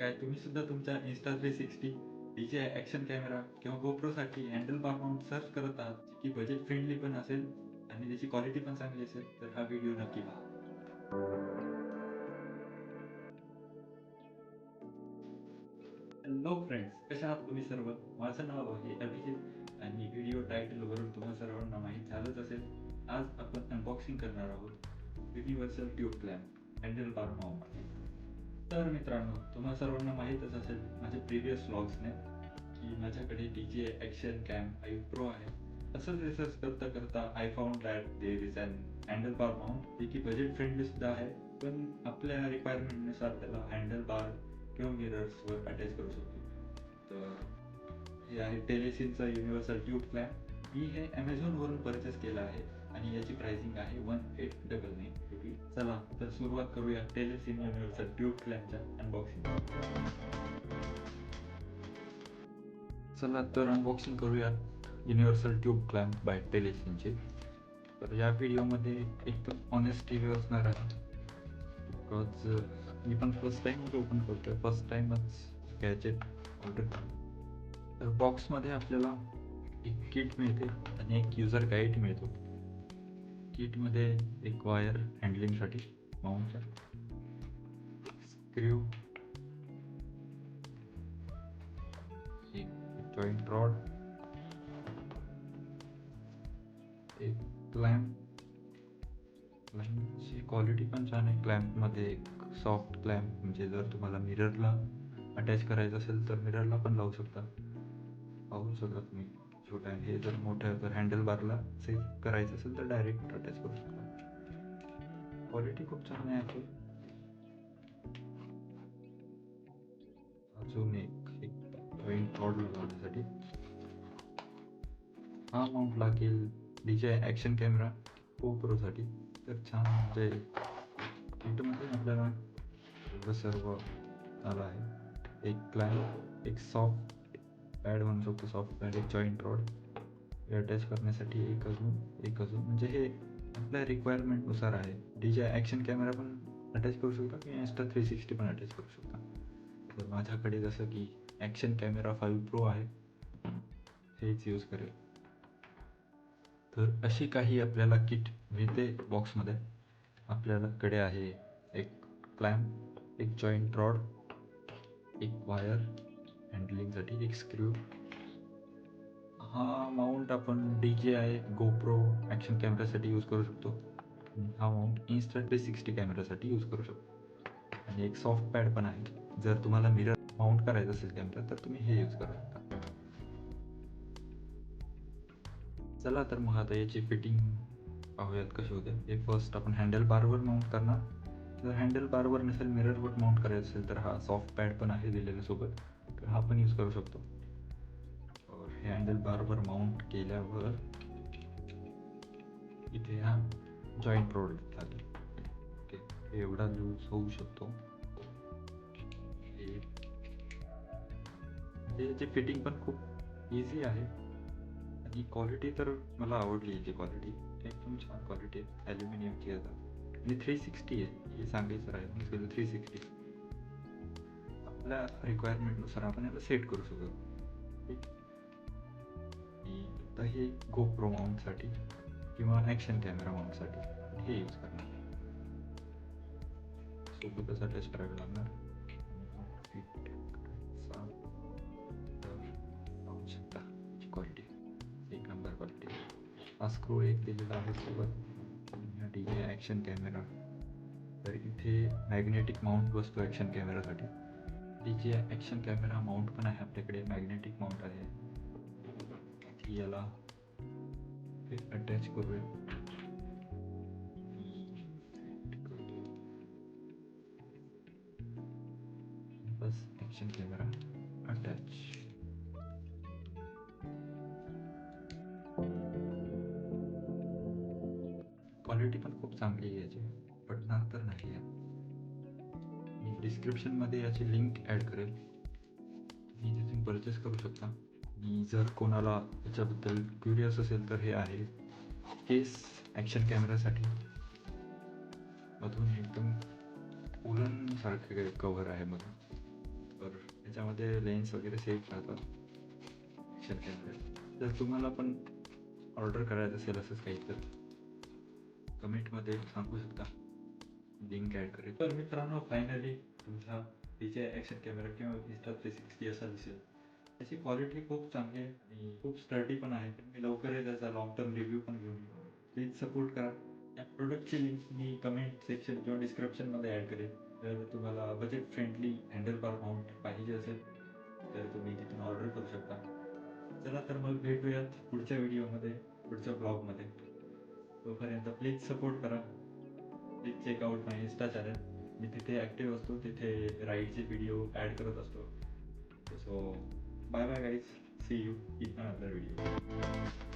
काय तुम्ही सुद्धा तुमच्या Insta360 DJI ॲक्शन कॅमेरा किंवा GoProसाठी हँडल बार माउंट सर्च करत आहात, जी की बजेट फ्रेंडली पण असेल आणि त्याची क्वालिटी पण चांगली असेल, तर हा व्हिडिओ नक्की पहा. हॅलो फ्रेंड्स, कशा आहात तुम्ही सर्व? माझं नाव आहे अभिजित आणि व्हिडिओ टायटलवरून तुम्हा सर्वांना माहीत झालंच असेल. आज आपण अनबॉक्सिंग करणार आहोत universal tube clamp handle bar mount. तर मित्रांनो, तुम्हा सर्वांना माहीतच असेल माझ्या प्रिव्हियस व्लॉग्सने की माझ्याकडे DJI ॲक्शन कॅम 5 प्रो आहे. असंच रिसर्च करता करता I found that there is an handle bar mount जे की बजेट फ्रेंडली सुद्धा आहे, पण आपल्या रिक्वायरमेंटनुसार त्याला हँडल बार किंवा मिरर्सवर अटॅच करू शकतो. तर हे आहे टेलेसिनचा युनिव्हर्सल ट्यूब क्लॅम्प. मी हे ॲमेझॉनवरून परचेस केलं आहे आणि याची प्राइसिंग आहे 1899 रुपी. चला तर सुरुवात करूया टेलेसिन युनिव्हर्सल ट्यूब क्लॅम्पच्या अनबॉक्सिंग. चला तर अनबॉक्सिंग करूया युनिव्हर्सल ट्यूब क्लॅम्प बाय टेलेसिनचे. तर या व्हिडिओमध्ये एकदम ऑनेस्ट रिव्ह्यू असणार आहे, बिकॉज मी पण फर्स्ट टाईमच ओपन करतोय, फर्स्ट टाईमच गॅजेट ऑर्डर. तर बॉक्समध्ये आपल्याला एक किट मिळते आणि एक युजर गाईड मिळतो. किटमध्ये एक वायर हँडलिंगसाठी माउंटचा, स्क्रू, एक जॉईंट रॉड, एक क्लॅम्प. क्लॅम्पची क्वालिटी पण छान आहे. क्लॅम्पमध्ये एक सॉफ्ट क्लॅम्प, म्हणजे जर तुम्हाला मिररला अटॅच करायचं असेल तर मिररला पण लावू शकता. पाहू शकता तुम्ही छोटा आहे. हे जर मोठं जर हँडल बारला सेट करायचं असेल तर डायरेक्ट अटॅच करू शकता. क्वालिटी खूप छान आहे याची. अजून एक जॉईंट रॉड लावण्यासाठी. हा माउंट लागेल DJI ॲक्शन कॅमेरा GoProसाठी. तर छान, म्हणजे किटमध्ये आपल्याला सर्व आलं आहे. एक क्लॅम्प, एक सॉफ्ट पॅड म्हणू शकतो, सॉफ्ट पॅड, एक जॉईंट रॉड हे अटॅच करण्यासाठी, एक अजून म्हणजे हे आपल्या रिक्वायरमेंटनुसार आहे. DJI ॲक्शन कॅमेरा पण अटॅच करू शकता किंवा Insta360 पण अटॅच करू शकता. तर माझ्याकडे जसं की ॲक्शन कॅमेरा 5 प्रो आहे, हेच यूज करेल. तर अशी काही आपल्याला किट मिळते बॉक्समध्ये. आपल्याकडे आहे एक क्लॅम्प, एक जॉईंट रॉड, एक वायर हँडलिंगसाठी, एक स्क्रू. हा माउंट आपण DJI GoPro ॲक्शन कॅमेरासाठी यूज करू शकतो. हा माउंट Insta360 कॅमेरासाठी यूज करू शकतो. आणि एक सॉफ्ट पॅड पण आहे. जर तुम्हाला मिरर माउंट करायचं असेल कॅमेरा तर तुम्ही हे यूज करू शकता. चला तर मग आता याची फिटिंग पाहूयात कशी होते. हे फर्स्ट आपण हँडल बारवर माउंट करणार. जर हँडल बारवर नसेल, मिररवर माउंट करायचं असेल तर हा सॉफ्ट पॅड पण आहे दिलेल्या सोबत, तर हा पण यूज करू शकतो. हे हँडल बारवर माउंट केल्यावर इथे हा जॉईंट रोड लागेल. ओके, एवढा लूज होऊ शकतो. याची फिटिंग पण खूप इझी आहे आणि क्वालिटी तर मला आवडली. याची क्वालिटी एकदम छान क्वालिटी आहे. ॲल्युमिनियमची आहे आणि 360 आहे, हे सांगायचं राहिलं. 360 आपल्या रिक्वायरमेंटनुसार आपण याला सेट करू शकतो. आता हे GoPro माउंटसाठी किंवा ॲक्शन कॅमेरा माउंटसाठी हे यूज करणार. सोबतच अटॅच करावे लागणार. पाहू शकता क्वालिटी, एक नंबर क्वालिटी. हा स्क्रू एक दिलेला आहे सोबत. DJI action camera. तर इथे मॅग्नेटिक माउंट बसतो ॲक्शन कॅमेरासाठी. DJI ॲक्शन कॅमेरा माउंट पण आहे आपल्याकडे, मॅग्नेटिक माउंट आहे. याला अटॅच करूया. बस ॲक्शन कॅमेरा अटॅच. क्वालिटी पण खूप चांगली आहे याची, पडणार तर नाही आहे. मी डिस्क्रिप्शनमध्ये याची लिंक ॲड करेल, तुम्ही तिथून परचेस करू शकता. आणि जर कोणाला याच्याबद्दल क्युरियस असेल तर हे आहे केस ॲक्शन कॅमेरासाठी. मधून एकदम उलन सारखे कव्हर आहे मधून. बरोबर. त्याच्यामध्ये लेन्स वगैरे सेफ राहतात ॲक्शन कॅमेऱ्यात. जर तुम्हाला पण ऑर्डर करायचं असेल असंच काही तर कमेंटमध्ये सांगू शकता, लिंक ॲड करेल. तर मित्रांनो, फायनली तुमचा DJI ॲक्शन कॅमेरा किंवा Insta360 असा दिसेल. त्याची क्वालिटी खूप चांगली आहे आणि खूप स्टर्डी पण आहे. मी लवकरच त्याचा लॉंग टर्म रिव्ह्यू पण घेऊन येईन. प्लीज सपोर्ट करा. या प्रोडक्टची लिंक मी कमेंट सेक्शन किंवा डिस्क्रिप्शनमध्ये ॲड करेन. जर तुम्हाला budget friendly handle bar mount पाहिजे असेल तर तुम्ही तिथून ऑर्डर करू शकता. चला तर मग भेटूयात पुढच्या व्हिडिओमध्ये, पुढच्या ब्लॉगमध्ये. तोपर्यंत प्लीज सपोर्ट करा. Please check out my insta channel. मी तिथे ॲक्टिव्ह असतो, तिथे राईडचे व्हिडिओ ॲड करत असतो. So bye bye guys, see you in another video.